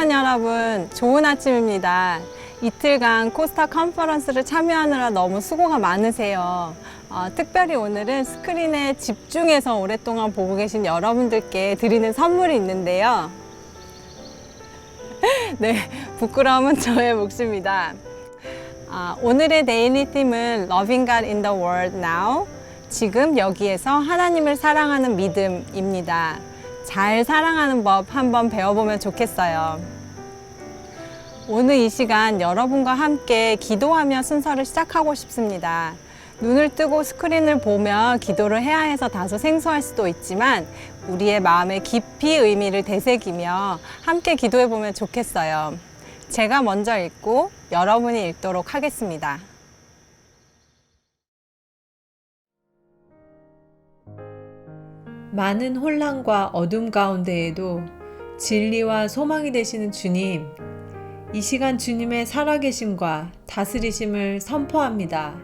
크리스천 여러분, 좋은 아침입니다. 이틀간 코스타 컨퍼런스를 참여하느라 너무 수고가 많으세요. 특별히 오늘은 스크린에 집중해서 오랫동안 보고 계신 여러분들께 드리는 선물이 있는데요. 네, 부끄러움은 저의 몫입니다. 오늘의 데일리 팀은 Loving God in the World Now, 지금 여기에서 하나님을 사랑하는 믿음입니다. 잘 사랑하는 법 한번 배워보면 좋겠어요. 오늘 이 시간 여러분과 함께 기도하며 순서를 시작하고 싶습니다. 눈을 뜨고 스크린을 보며 기도를 해야 해서 다소 생소할 수도 있지만 우리의 마음에 깊이 의미를 되새기며 함께 기도해보면 좋겠어요. 제가 먼저 읽고 여러분이 읽도록 하겠습니다. 많은 혼란과 어둠 가운데에도 진리와 소망이 되시는 주님, 이 시간 주님의 살아계심과 다스리심을 선포합니다.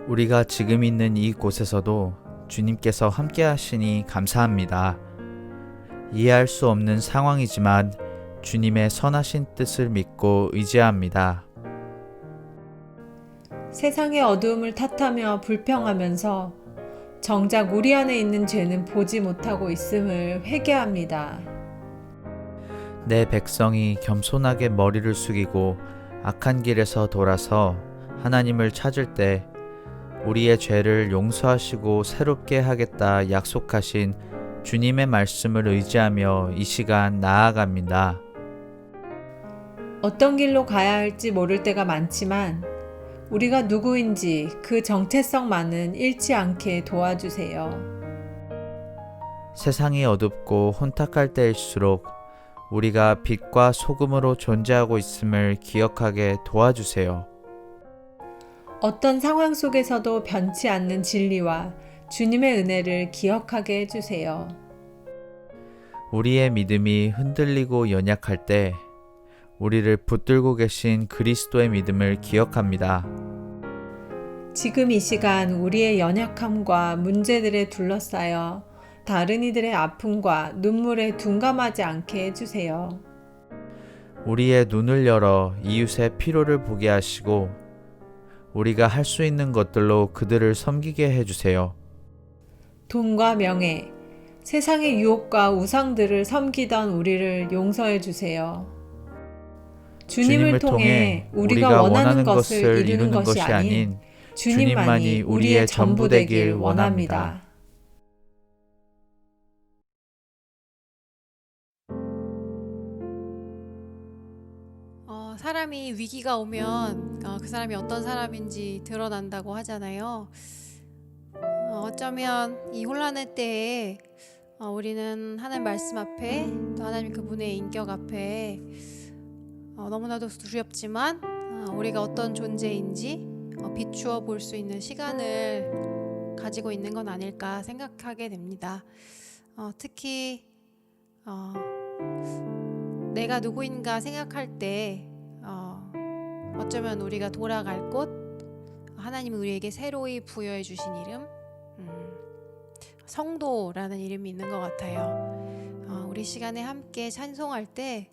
우리가 지금 있는 이곳에서도 주님께서 함께 하시니 감사합니다. 이해할 수 없는 상황이지만 주님의 선하신 뜻을 믿고 의지합니다. 세상의 어두움을 탓하며 불평하면서 정작 우리 안에 있는 죄는 보지 못하고 있음을 회개합니다. 내 백성이 겸손하게 머리를 숙이고 악한 길에서 돌아서 하나님을 찾을 때 우리의 죄를 용서하시고 새롭게 하겠다 약속하신 주님의 말씀을 의지하며 이 시간 나아갑니다. 어떤 길로 가야 할지 모를 때가 많지만 우리가 누구인지 그 정체성만은 잃지 않게 도와주세요. 세상이 어둡고 혼탁할 때일수록 우리가 빛과 소금으로 존재하고 있음을 기억하게 도와주세요. 어떤 상황 속에서도 변치 않는 진리와 주님의 은혜를 기억하게 해주세요. 우리의 믿음이 흔들리고 연약할 때 우리를 붙들고 계신 그리스도의 믿음을 기억합니다. 지금 이 시간 우리의 연약함과 문제들에 둘러싸여 다른 이들의 아픔과 눈물에 둔감하지 않게 해주세요. 우리의 눈을 열어 이웃의 필요를 보게 하시고 우리가 할 수 있는 것들로 그들을 섬기게 해주세요. 돈과 명예, 세상의 유혹과 우상들을 섬기던 우리를 용서해 주세요. 주님을 통해 우리가 원하는 것을 이루는 것이 아닌 주님만이 우리의 전부 되길 원합니다. 사람이 위기가 오면 그 사람이 어떤 사람인지 드러난다고 하잖아요. 어쩌면 이 혼란의 때에 우리는 하나님 말씀 앞에 또 하나님 그분의 인격 앞에 너무나도 두렵지만 우리가 어떤 존재인지 비추어 볼 수 있는 시간을 가지고 있는 건 아닐까 생각하게 됩니다. 특히 내가 누구인가 생각할 때 어쩌면 우리가 돌아갈 곳, 하나님이 우리에게 새로이 부여해 주신 이름, 성도라는 이름이 있는 것 같아요. 우리 시간에 함께 찬송할 때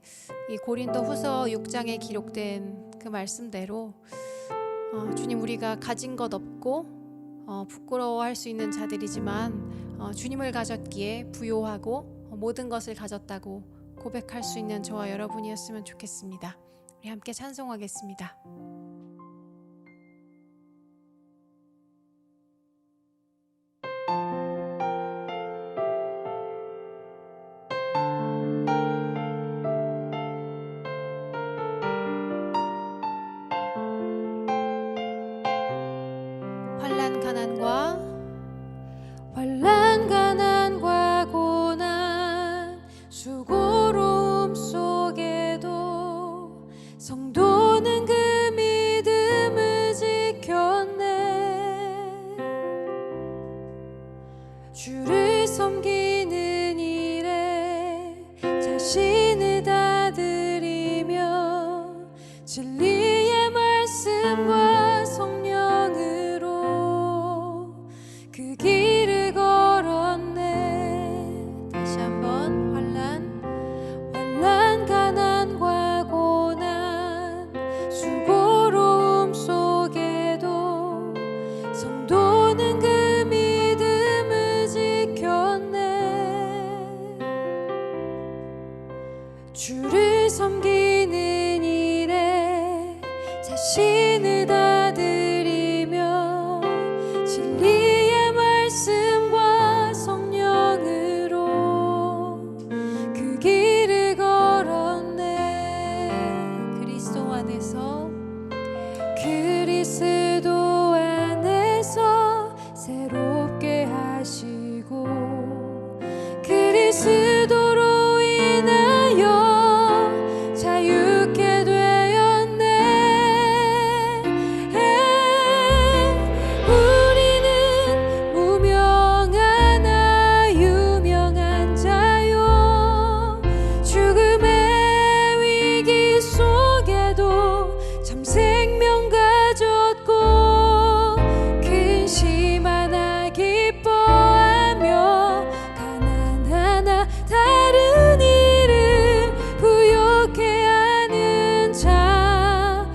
이 고린도 후서 6장에 기록된 그 말씀대로 주님, 우리가 가진 것 없고 부끄러워할 수 있는 자들이지만 주님을 가졌기에 부요하고 모든 것을 가졌다고 고백할 수 있는 저와 여러분이었으면 좋겠습니다. 우리 함께 찬송하겠습니다. 환난 가난과 고난 수고로움 속에도 성도는 그 믿음을 지켰네. 주를 섬기는 일에 자신을 다 드리며 진리의 말씀과 성령으로 그 길을 걸었네. 다시 한번 환난 성도는 그 믿음을 지켰네. 주를 섬기는 일에 자신을 다 드리며 진리의 말씀과 성령으로 그 길을 걸었네. 그리스도 안에서 새롭게 하시고 그리스도로 인하여 자유케 되었네. 우리는 무명하나 유명한 자요. 죽음의 위기 속에도 참 생명 가졌고 기뻐하며 가난하나 다른 일을 부욕해 하는 자로다.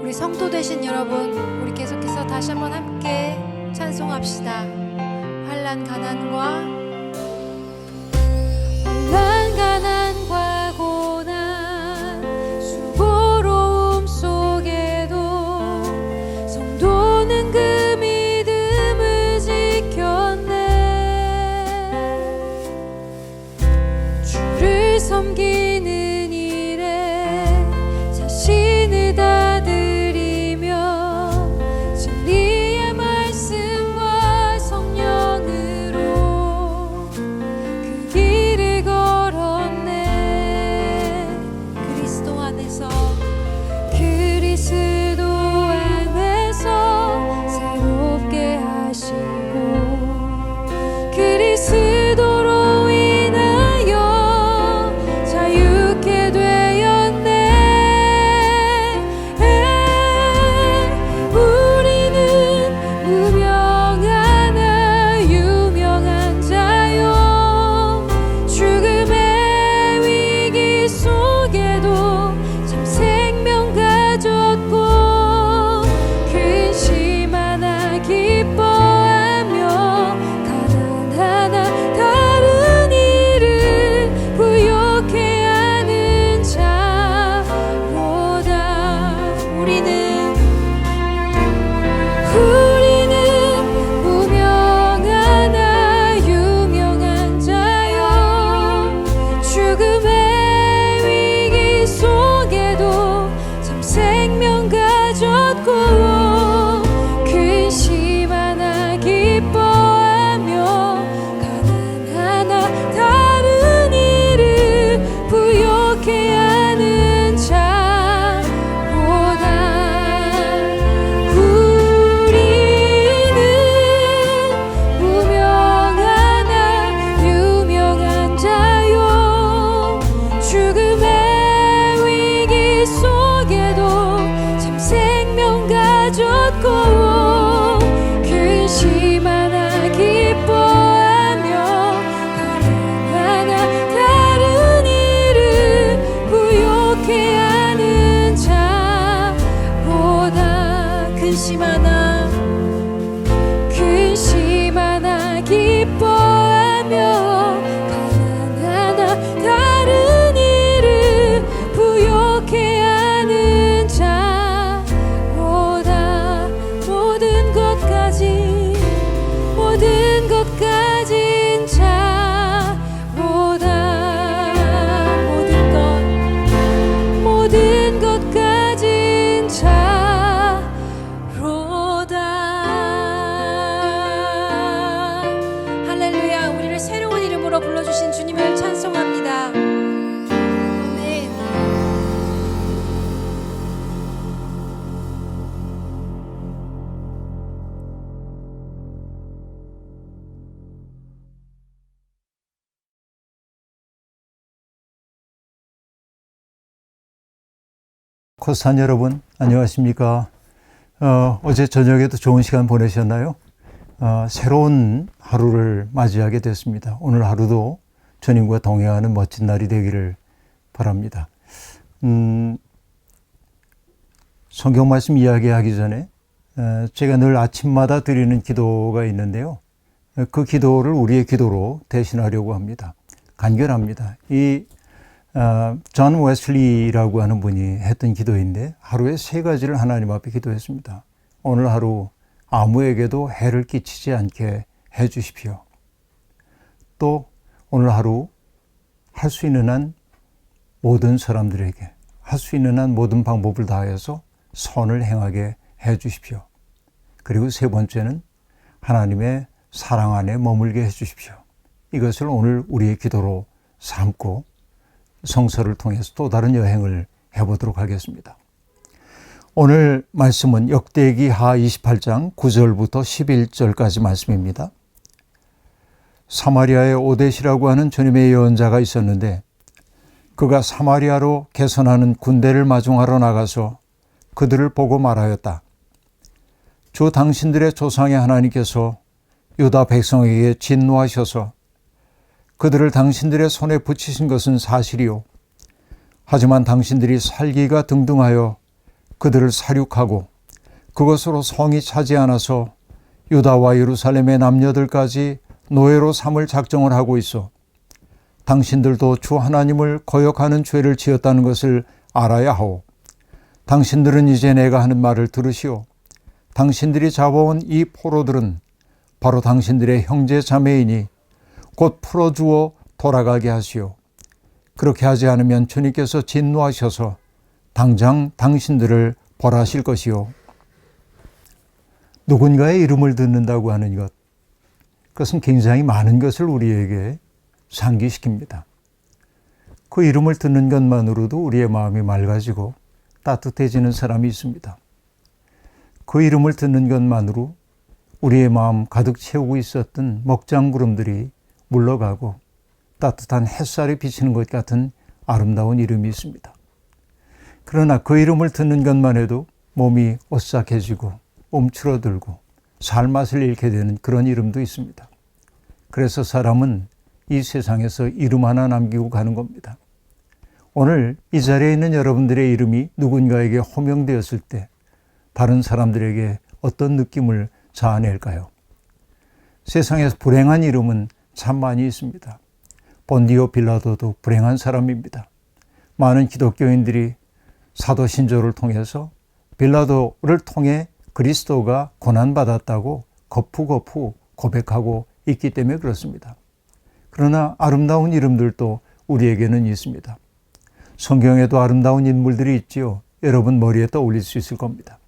우리 성도 되신 여러분, 우리 계속해서 다시 한번 함께 찬송합시다. 환난 가난과 고난 수고로움 속에도 성도는 그 믿음을 지켰네. 주를 섬기는 일에 자신을 다 드리며 진리의 말씀과 성령으로 그 길을 걸었네. 그리스도 안에서 새롭게 하시고 그리스도로 인하여 자유케 되었네. 우리는 무명하나 유명한 자요. 죽음의 위기 속에도 참 생명 가졌고 근심 하나 기뻐하며 가난하나 다른 일을 부욕해 하는 자로다. 우리는 무명하나 유명한 자요. 죽음의 위기 속에도 참 생명 가졌고 근심 하나 기뻐하며 가난하나 다른 일을 부욕해 하는 자로다. 우리는 무명하나 유명한 자요. 죽음의 위기 속에도 참 생명 가졌고 근심 하나 기뻐하며 가난하나 다른 일을 부욕해 하는 자로다. 근심 하나 기뻐하며 가난하나 다른 일을 부욕해 하는 자로다. 모든 것 가진 자로다. 모든 것 가진 자로다. 할렐루야. 우리를 새로운 이름으로 불러주신 주님을 찬송합니다. 아멘. 코스탄 여러분 안녕하십니까? 어제 저녁에도 좋은 시간 보내셨나요? 새로운 하루를 맞이하게 됐습니다. 오늘 하루도 주님과 동행하는 멋진 날이 되기를 바랍니다. 성경 말씀 이야기하기 전에 제가 늘 아침마다 드리는 기도가 있는데요. 그 기도를 우리의 기도로 대신하려고 합니다. 간결합니다. 존 웨슬리라고 하는 분이 했던 기도인데 하루에 3가지를 하나님 앞에 기도했습니다. 오늘 하루 아무에게도 해를 끼치지 않게 해 주십시오. 또 오늘 하루 할 수 있는 한 모든 사람들에게 할 수 있는 한 모든 방법을 다해서 선을 행하게 해 주십시오. 그리고 3번째는 하나님의 사랑 안에 머물게 해 주십시오. 이것을 오늘 우리의 기도로 삼고 성서를 통해서 또 다른 여행을 해보도록 하겠습니다. 오늘 말씀은 역대기하 28장 9절부터 11절까지 말씀입니다. 사마리아에 오뎃이라고 하는 주님의 예언자가 있었는데 그가 사마리아로 개선하는 군대를 마중하러 나가서 그들을 보고 말하였다. 주 당신들의 조상의 하나님께서 유다 백성에게 진노하셔서 그들을 당신들의 손에 붙이신 것은 사실이요. 하지만 당신들이 살기가 등등하여 그들을 살육하고 그것으로 성이 차지 않아서 유다와 예루살렘의 남녀들까지 노예로 삼을 작정을 하고 있어 당신들도 주 하나님을 거역하는 죄를 지었다는 것을 알아야 하오. 당신들은 이제 내가 하는 말을 들으시오. 당신들이 잡아온 이 포로들은 바로 당신들의 형제 자매이니 곧 풀어주어 돌아가게 하시오. 그렇게 하지 않으면 주님께서 진노하셔서 당장 당신들을 벌하실 것이요. 누군가의 이름을 듣는다고 하는 것, 그것은 굉장히 많은 것을 우리에게 상기시킵니다. 그 이름을 듣는 것만으로도 우리의 마음이 맑아지고 따뜻해지는 사람이 있습니다. 그 이름을 듣는 것만으로 우리의 마음 가득 채우고 있었던 먹장구름들이 물러가고 따뜻한 햇살이 비치는 것 같은 아름다운 이름이 있습니다. 그러나 그 이름을 듣는 것만 해도 몸이 오싹해지고 움츠러들고 살맛을 잃게 되는 그런 이름도 있습니다. 그래서 사람은 이 세상에서 이름 하나 남기고 가는 겁니다. 오늘 이 자리에 있는 여러분들의 이름이 누군가에게 호명되었을 때 다른 사람들에게 어떤 느낌을 자아낼까요? 세상에서 불행한 이름은 참 많이 있습니다. 본디오 빌라도도 불행한 사람입니다. 많은 기독교인들이 사도 신조를 통해서 빌라도를 통해 그리스도가 고난받았다고 거푸거푸 고백하고 있기 때문에 그렇습니다. 그러나 아름다운 이름들도 우리에게는 있습니다. 성경에도 아름다운 인물들이 있지요. 여러분 머리에 떠올릴 수 있을 겁니다.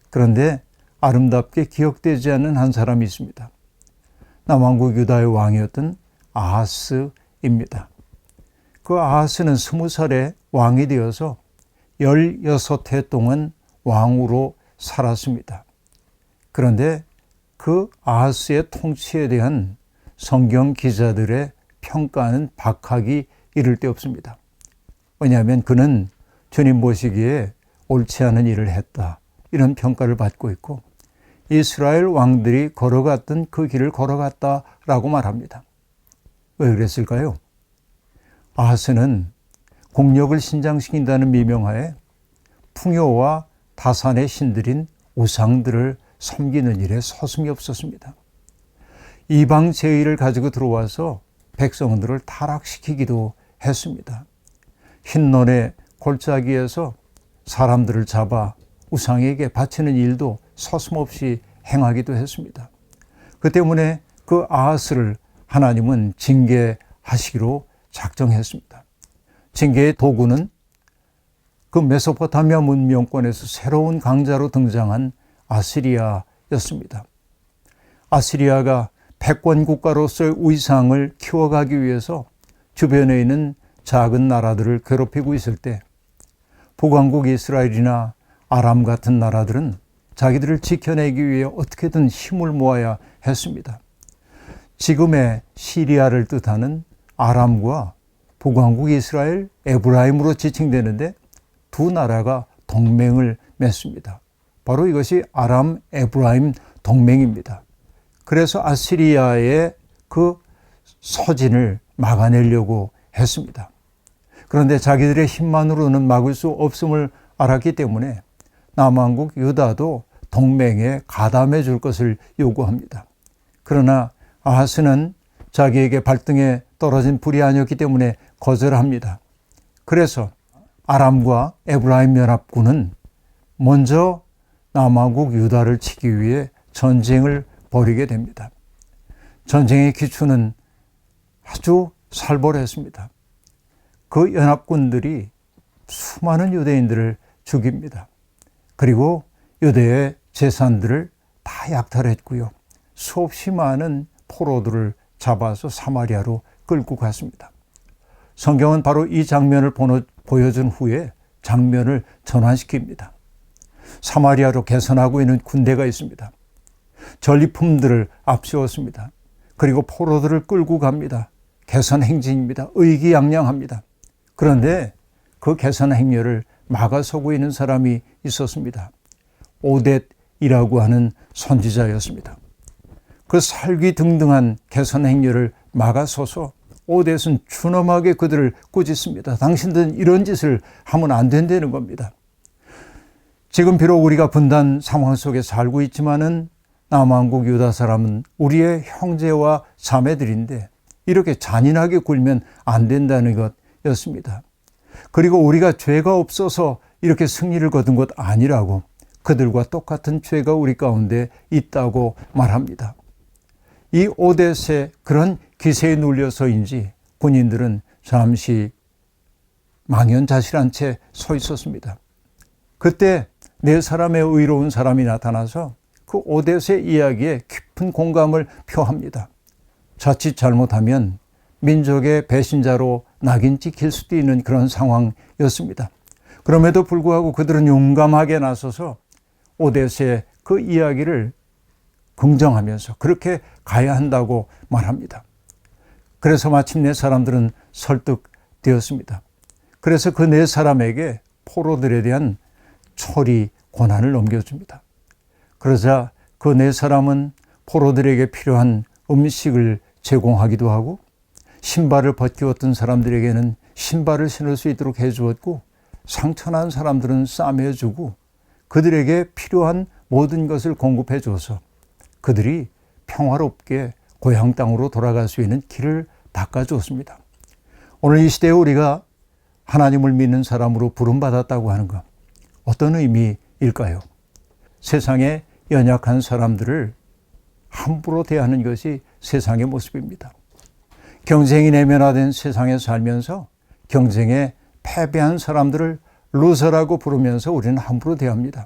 그런데 아름답게 기억되지 않는 한 사람이 있습니다. 남왕국 유다의 왕이었던 아하스입니다. 그 아하스는 20살에 왕이 되어서 16해 동안 왕으로 살았습니다. 그런데 그 아하스의 통치에 대한 성경 기자들의 평가는 박하기 이를 데 없습니다. 왜냐하면 그는 주님 보시기에 옳지 않은 일을 했다, 이런 평가를 받고 있고 이스라엘 왕들이 걸어갔던 그 길을 걸어갔다라고 말합니다. 왜 그랬을까요? 아하스는 공력을 신장시킨다는 미명하에 풍요와 다산의 신들인 우상들을 섬기는 일에 서슴이 없었습니다. 이방 제의를 가지고 들어와서 백성들을 타락시키기도 했습니다. 흰논의 골짜기에서 사람들을 잡아 우상에게 바치는 일도 서슴없이 행하기도 했습니다. 그 때문에 그 아하스를 하나님은 징계하시기로 작정했습니다. 징계의 도구는 그 메소포타미아 문명권에서 새로운 강자로 등장한 아시리아였습니다. 아시리아가 패권 국가로서의 위상을 키워가기 위해서 주변에 있는 작은 나라들을 괴롭히고 있을 때 북왕국 이스라엘이나 아람 같은 나라들은 자기들을 지켜내기 위해 어떻게든 힘을 모아야 했습니다. 지금의 시리아를 뜻하는 아람과 북왕국 이스라엘, 에브라임으로 지칭되는데 두 나라가 동맹을 맺습니다. 바로 이것이 아람 에브라임 동맹입니다. 그래서 아시리아의 그 서진을 막아내려고 했습니다. 그런데 자기들의 힘만으로는 막을 수 없음을 알았기 때문에 남왕국 유다도 동맹에 가담해 줄 것을 요구합니다. 그러나 아하스는 자기에게 발등에 떨어진 불이 아니었기 때문에 거절합니다. 그래서 아람과 에브라임 연합군은 먼저 남왕국 유다를 치기 위해 전쟁을 벌이게 됩니다. 전쟁의 기초는 아주 살벌했습니다. 그 연합군들이 수많은 유대인들을 죽입니다. 그리고 유대의 재산들을 다 약탈했고요. 수없이 많은 포로들을 잡아서 사마리아로 끌고 갔습니다. 성경은 바로 이 장면을 보여준 후에 장면을 전환시킵니다. 사마리아로 개선하고 있는 군대가 있습니다. 전리품들을 앞세웠습니다. 그리고 포로들을 끌고 갑니다. 개선 행진입니다. 의기양양합니다. 그런데 그 개선 행렬을 막아서고 있는 사람이 있었습니다. 오뎃이라고 하는 선지자였습니다. 그 살기등등한 개선 행렬을 막아서서 오뎃은 준엄하게 그들을 꾸짖습니다. 당신들은 이런 짓을 하면 안 된다는 겁니다. 지금 비록 우리가 분단 상황 속에 살고 있지만은 남왕국 유다 사람은 우리의 형제와 자매들인데 이렇게 잔인하게 굴면 안 된다는 것이었습니다. 그리고 우리가 죄가 없어서 이렇게 승리를 거둔 것 아니라고 그들과 똑같은 죄가 우리 가운데 있다고 말합니다. 이 오뎃의 그런 기세에 눌려서인지 군인들은 잠시 망연자실한 채 서 있었습니다. 그때 네 사람의 의로운 사람이 나타나서 그 오뎃의 이야기에 깊은 공감을 표합니다. 자칫 잘못하면 민족의 배신자로 낙인 찍힐 수도 있는 그런 상황이었습니다. 그럼에도 불구하고 그들은 용감하게 나서서 오뎃의 그 이야기를 긍정하면서 그렇게 가야 한다고 말합니다. 그래서 마침내 사람들은 설득되었습니다. 그래서 그 네 사람에게 포로들에 대한 처리 권한을 넘겨줍니다. 그러자 그 네 사람은 포로들에게 필요한 음식을 제공하기도 하고 신발을 벗기었던 사람들에게는 신발을 신을 수 있도록 해주었고 상처난 사람들은 싸매주고 그들에게 필요한 모든 것을 공급해줘서 그들이 평화롭게 고향 땅으로 돌아갈 수 있는 길을 닦아주었습니다. 오늘 이 시대에 우리가 하나님을 믿는 사람으로 부름받았다고 하는 것, 어떤 의미일까요? 세상에 연약한 사람들을 함부로 대하는 것이 세상의 모습입니다. 경쟁이 내면화된 세상에 살면서 경쟁에 패배한 사람들을 루저라고 부르면서 우리는 함부로 대합니다.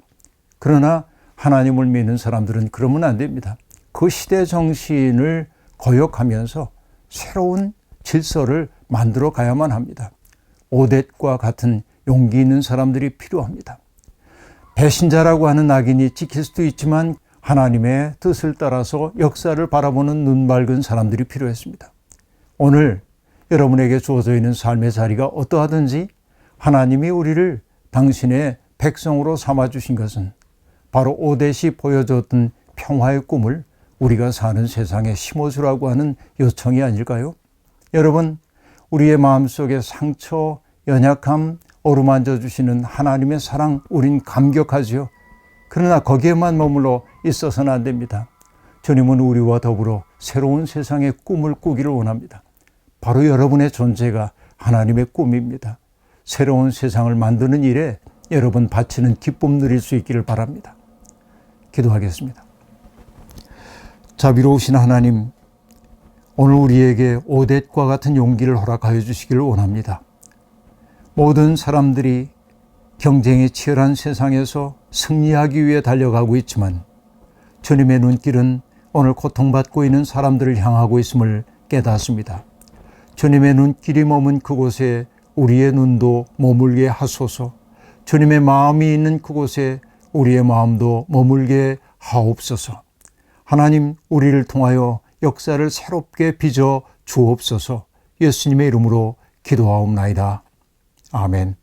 그러나 하나님을 믿는 사람들은 그러면 안 됩니다. 그 시대 정신을 거역하면서 새로운 질서를 만들어 가야만 합니다. 오뎃과 같은 용기 있는 사람들이 필요합니다. 배신자라고 하는 낙인이 찍힐 수도 있지만 하나님의 뜻을 따라서 역사를 바라보는 눈 밝은 사람들이 필요했습니다. 오늘 여러분에게 주어져 있는 삶의 자리가 어떠하든지 하나님이 우리를 당신의 백성으로 삼아주신 것은 바로 오뎃이 보여줬던 평화의 꿈을 우리가 사는 세상에 심어주라고 하는 요청이 아닐까요? 여러분, 우리의 마음속에 상처, 연약함, 어루만져 주시는 하나님의 사랑, 우린 감격하지요. 그러나 거기에만 머물러 있어서는 안 됩니다. 주님은 우리와 더불어 새로운 세상의 꿈을 꾸기를 원합니다. 바로 여러분의 존재가 하나님의 꿈입니다. 새로운 세상을 만드는 일에 여러분 바치는 기쁨 누릴 수 있기를 바랍니다. 기도하겠습니다. 자비로우신 하나님, 오늘 우리에게 오뎃과 같은 용기를 허락하여 주시기를 원합니다. 모든 사람들이 경쟁이 치열한 세상에서 승리하기 위해 달려가고 있지만 주님의 눈길은 오늘 고통받고 있는 사람들을 향하고 있음을 깨닫습니다. 주님의 눈길이 머문 그곳에 우리의 눈도 머물게 하소서. 주님의 마음이 있는 그곳에 우리의 마음도 머물게 하옵소서. 하나님, 우리를 통하여 역사를 새롭게 빚어 주옵소서. 예수님의 이름으로 기도하옵나이다. 아멘.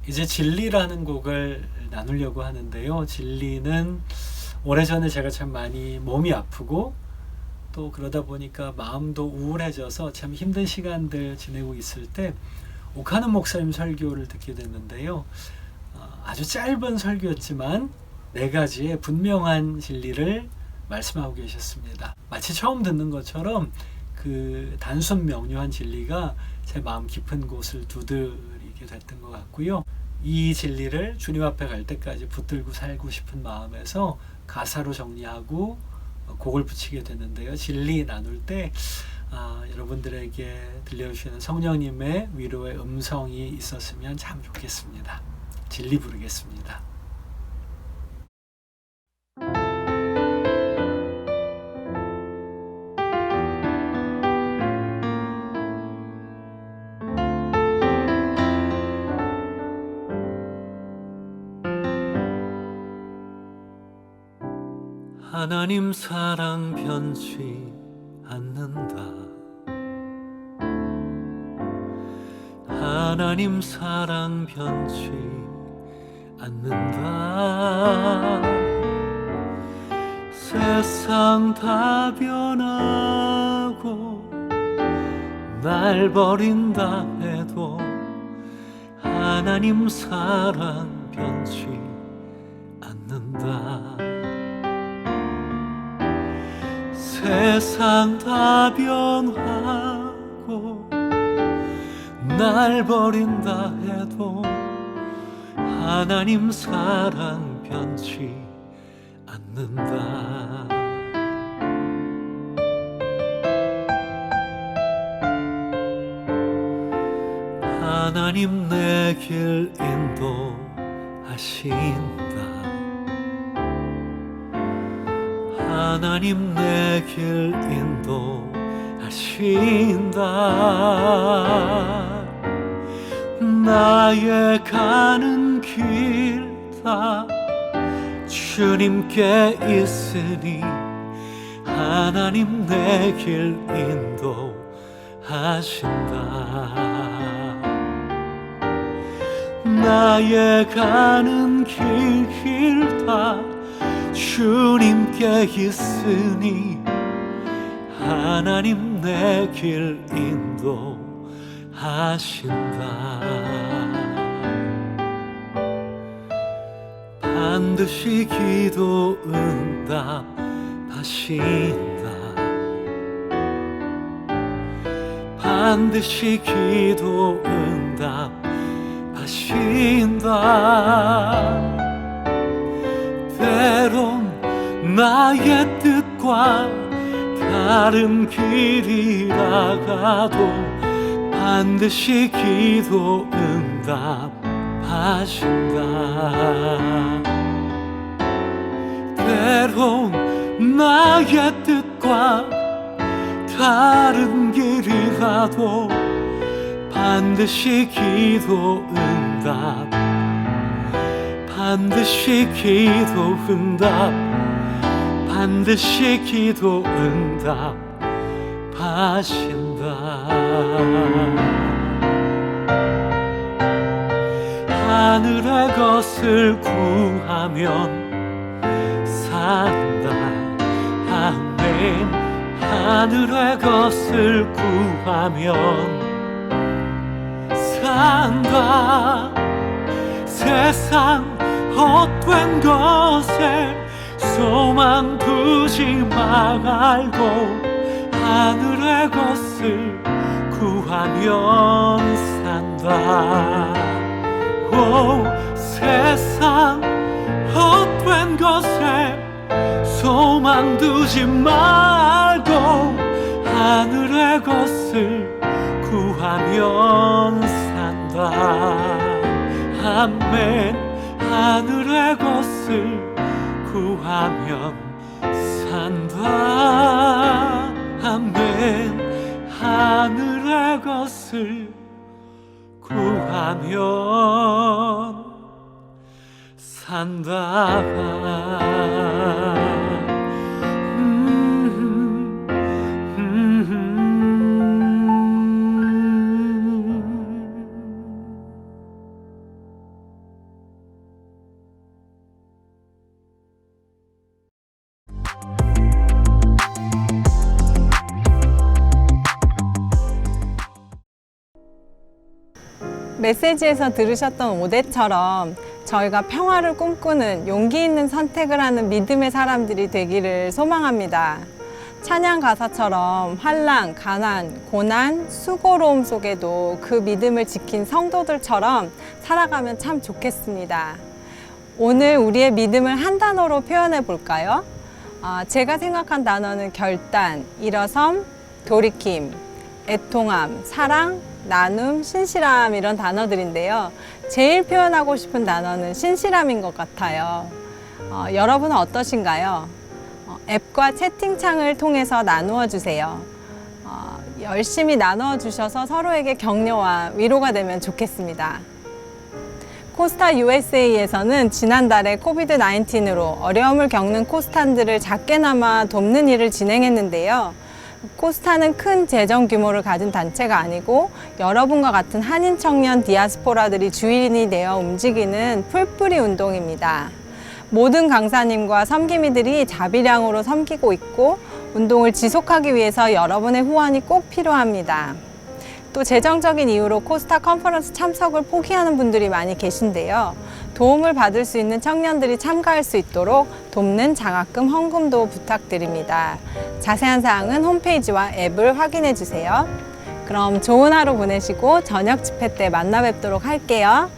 이제 진리라는 곡을 나누려고 하는데요. 진리는 오래전에 제가 참 많이 몸이 아프고 또 그러다 보니까 마음도 우울해져서 참 힘든 시간들 지내고 있을 때 오카는 목사님 설교를 듣게 됐는데요. 아주 짧은 설교였지만 4가지의 분명한 진리를 말씀하고 계셨습니다. 마치 처음 듣는 것처럼 그 단순 명료한 진리가 제 마음 깊은 곳을 두드리게 됐던 것 같고요. 이 진리를 주님 앞에 갈 때까지 붙들고 살고 싶은 마음에서 가사로 정리하고 곡을 붙이게 됐는데요. 진리 나눌 때 여러분들에게 들려주시는 성령님의 위로의 음성이 있었으면 참 좋겠습니다. 진리 부르겠습니다. 하나님 사랑 변치 않는다. 하나님 사랑 변치 않는다. 세상 다 변하고 날 버린다 해도 하나님 사랑 변치 않는다. 세상 다 변하고 날 버린다 해도 하나님 사랑 변치 않는다. 하나님 내 길 인도하신다. 하나님 내 길 인도하신다. 나의 가는 길 다 주님께 있으니 하나님 내 길 인도하신다. 나의 가는 길 다 주님께 있으니 하나님 내 길 인도하신다. 반드시 기도 응답하신다. 반드시 기도 응답하신다. 때론 나의 뜻과 다른 길이라 가도 반드시 기도 응답하신다. 때론 나의 뜻과 다른 길이라도 반드시 기도 응답, 반드시 기도 응답, 반드시 기도 응답하신다. 하늘의 것을 구하면 산다. 아멘. 하늘의 것을 구하면 산다. 세상 헛된 것에 소망 두지 말고 하늘의 것을 구하면 산다. 오, 세상 헛된 것에 소망 두지 말고 하늘의 것을 구하면 산다. 아멘. 하늘의 것을 구하면 산다. 아멘. 하늘의 것을 구하면 산다. 메시지에서 들으셨던 오대처럼 저희가 평화를 꿈꾸는 용기 있는 선택을 하는 믿음의 사람들이 되기를 소망합니다. 찬양 가사처럼 환난, 가난, 고난, 수고로움 속에도 그 믿음을 지킨 성도들처럼 살아가면 참 좋겠습니다. 오늘 우리의 믿음을 한 단어로 표현해 볼까요? 제가 생각한 단어는 결단, 일어섬, 돌이킴, 애통함, 사랑, 나눔, 신실함 이런 단어들인데요. 제일 표현하고 싶은 단어는 신실함인 것 같아요. 여러분은 어떠신가요? 앱과 채팅창을 통해서 나누어 주세요. 열심히 나누어 주셔서 서로에게 격려와 위로가 되면 좋겠습니다. 코스타 USA에서는 지난달에 코비드-19으로 어려움을 겪는 코스탄들을 작게나마 돕는 일을 진행했는데요. 코스타는 큰 재정 규모를 가진 단체가 아니고 여러분과 같은 한인 청년 디아스포라들이 주인이 되어 움직이는 풀뿌리 운동입니다. 모든 강사님과 섬김이들이 자비량으로 섬기고 있고 운동을 지속하기 위해서 여러분의 후원이 꼭 필요합니다. 또 재정적인 이유로 코스타 컨퍼런스 참석을 포기하는 분들이 많이 계신데요. 도움을 받을 수 있는 청년들이 참가할 수 있도록 돕는 장학금 헌금도 부탁드립니다. 자세한 사항은 홈페이지와 앱을 확인해 주세요. 그럼 좋은 하루 보내시고 저녁 집회 때 만나 뵙도록 할게요.